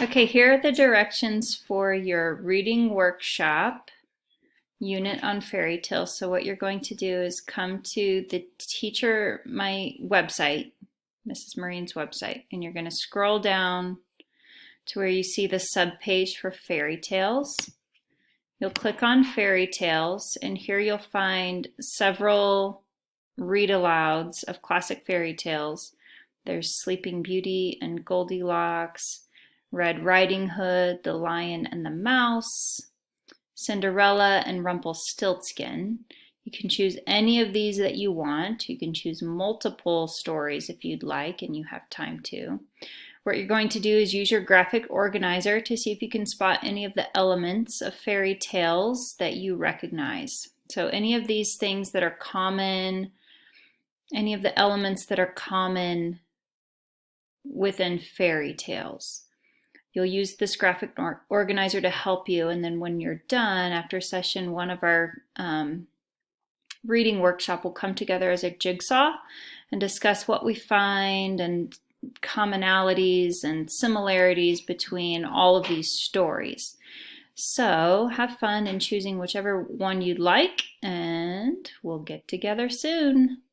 Okay, here are the directions for your reading workshop unit on fairy tales. So what you're going to do is come to my website, Mrs. Marine's website, and you're going to scroll down to where you see the subpage for fairy tales. You'll click on fairy tales, and here you'll find several read alouds of classic fairy tales. There's Sleeping Beauty and Goldilocks, Red Riding Hood, The Lion and the Mouse, Cinderella and Rumpelstiltskin. You can choose any of these that you want. You can choose multiple stories if you'd like and you have time to. What you're going to do is use your graphic organizer to see if you can spot any of the elements of fairy tales that you recognize. So any of these things that are common, any of the elements that are common within fairy tales. You'll use this graphic organizer to help you, and then when you're done, after session one of our reading workshop, will come together as a jigsaw and discuss what we find and commonalities and similarities between all of these stories. So have fun in choosing whichever one you'd like, and we'll get together soon.